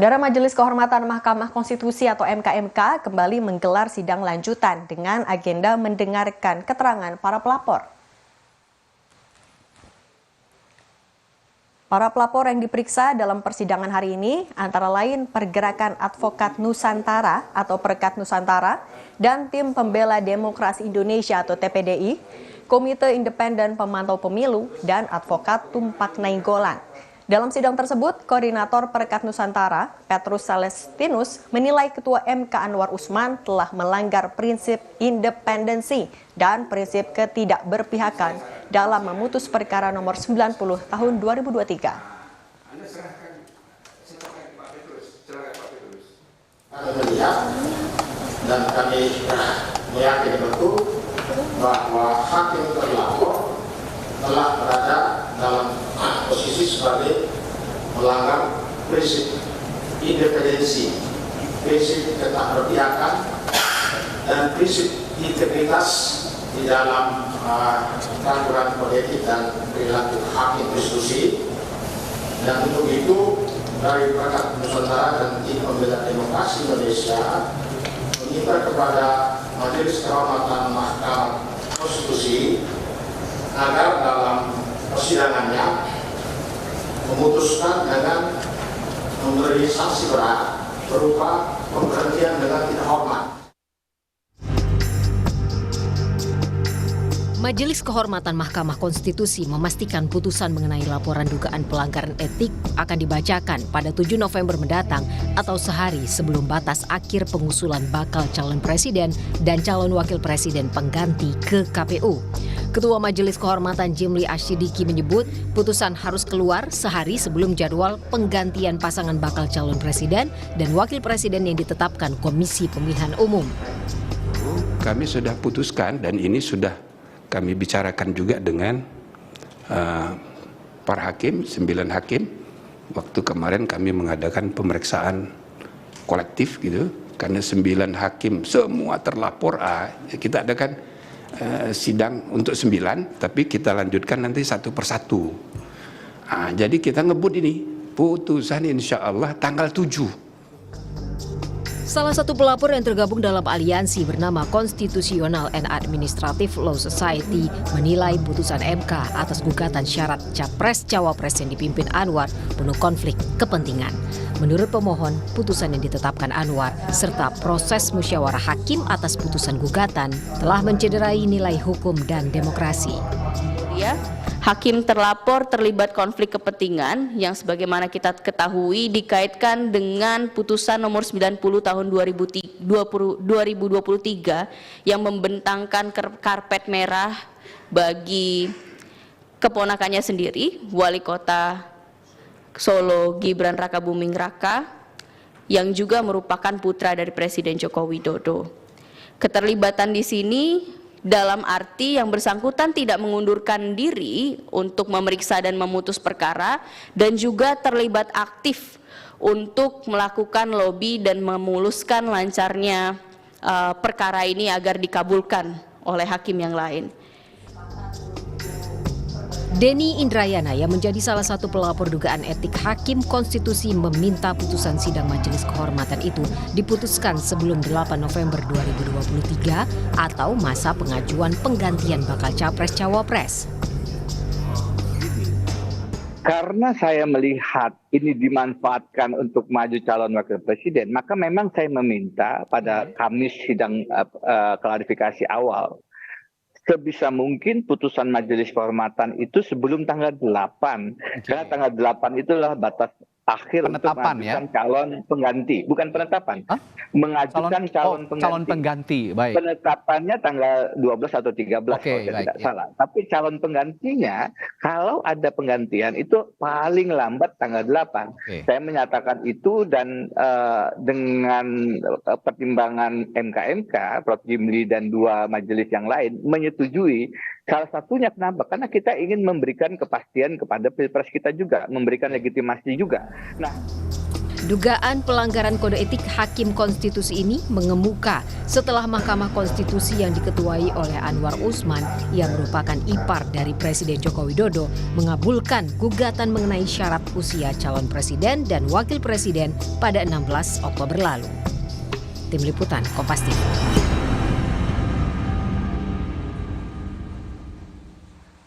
Saudara, Majelis Kehormatan Mahkamah Konstitusi atau MKMK kembali menggelar sidang lanjutan dengan agenda mendengarkan keterangan para pelapor. Para pelapor yang diperiksa dalam persidangan hari ini antara lain Pergerakan Advokat Nusantara atau Perkat Nusantara dan Tim Pembela Demokrasi Indonesia atau TPDI, Komite Independen Pemantau Pemilu, dan Advokat Tumpak Nainggolan. Dalam sidang tersebut, Koordinator Perkat Nusantara, Petrus Celestinus, menilai Ketua MK Anwar Usman telah melanggar prinsip independensi dan prinsip ketidakberpihakan dalam memutus perkara nomor 90 tahun 2023. Kami melihat dan kami meyakini betul bahwa hakim terlapor telah berada dalam posisi sebagai melanggar prinsip independensi, prinsip ketidakberpihakan, dan prinsip integritas di dalam peraturan kode etik dan perilaku hakim konstitusi. Dan untuk itu dari Perkat Nusantara dan Tim Pembela Demokrasi Indonesia meminta kepada Majelis Kehormatan Mahkamah Konstitusi agar dalam persidangannya memutuskan dengan memberi sanksi berat berupa pemberhentian dengan tidak hormat. Majelis Kehormatan Mahkamah Konstitusi memastikan putusan mengenai laporan dugaan pelanggaran etik akan dibacakan pada 7 November mendatang atau sehari sebelum batas akhir pengusulan bakal calon presiden dan calon wakil presiden pengganti ke KPU. Ketua Majelis Kehormatan Jimli Asyidiki menyebut putusan harus keluar sehari sebelum jadwal penggantian pasangan bakal calon presiden dan wakil presiden yang ditetapkan Komisi Pemilihan Umum. Kami sudah putuskan dan ini sudah kami bicarakan juga dengan para hakim, 9 hakim. Waktu kemarin kami mengadakan pemeriksaan kolektif gitu, karena 9 hakim semua terlapor. Kita adakan sidang untuk 9, tapi kita lanjutkan nanti satu persatu. Jadi kita ngebut ini, putusan insya Allah tanggal 7. Salah satu pelapor yang tergabung dalam aliansi bernama Constitutional and Administrative Law Society menilai putusan MK atas gugatan syarat Capres-Cawapres yang dipimpin Anwar penuh konflik kepentingan. Menurut pemohon, putusan yang ditetapkan Anwar serta proses musyawarah hakim atas putusan gugatan telah mencederai nilai hukum dan demokrasi. Hakim terlapor terlibat konflik kepentingan yang sebagaimana kita ketahui dikaitkan dengan putusan nomor 90 tahun 2023 yang membentangkan karpet merah bagi keponakannya sendiri, Wali Kota Solo Gibran Rakabuming Raka, yang juga merupakan putra dari Presiden Joko Widodo. Keterlibatan di sini dalam arti yang bersangkutan tidak mengundurkan diri untuk memeriksa dan memutus perkara dan juga terlibat aktif untuk melakukan lobi dan memuluskan lancarnya perkara ini agar dikabulkan oleh hakim yang lain. Denny Indrayana yang menjadi salah satu pelapor dugaan etik Hakim Konstitusi meminta putusan sidang Majelis Kehormatan itu diputuskan sebelum 8 November 2023 atau masa pengajuan penggantian bakal Capres-Cawapres. Karena saya melihat ini dimanfaatkan untuk maju calon wakil presiden, maka memang saya meminta pada Kamis sidang klarifikasi awal, sebisa mungkin putusan Majelis Kehormatan itu sebelum tanggal 8. Karena tanggal 8 itulah batas akhir untuk mengajukan calon pengganti. Bukan penetapan. Mengajukan calon pengganti. Baik. Penetapannya tanggal 12 atau 13 kalau saya tidak salah. Tapi calon penggantinya, kalau ada penggantian itu paling lambat tanggal 8. Saya menyatakan itu dan dengan pertimbangan MKMK, Prof. Jimli dan 2 majelis yang lain menyetujui. Salah satunya kenapa? Karena kita ingin memberikan kepastian kepada pilpres kita juga, memberikan legitimasi juga. Nah, Dugaan pelanggaran kode etik Hakim Konstitusi ini mengemuka setelah Mahkamah Konstitusi yang diketuai oleh Anwar Usman yang merupakan ipar dari Presiden Joko Widodo mengabulkan gugatan mengenai syarat usia calon presiden dan wakil presiden pada 16 Oktober lalu. Tim Liputan Kompas TV.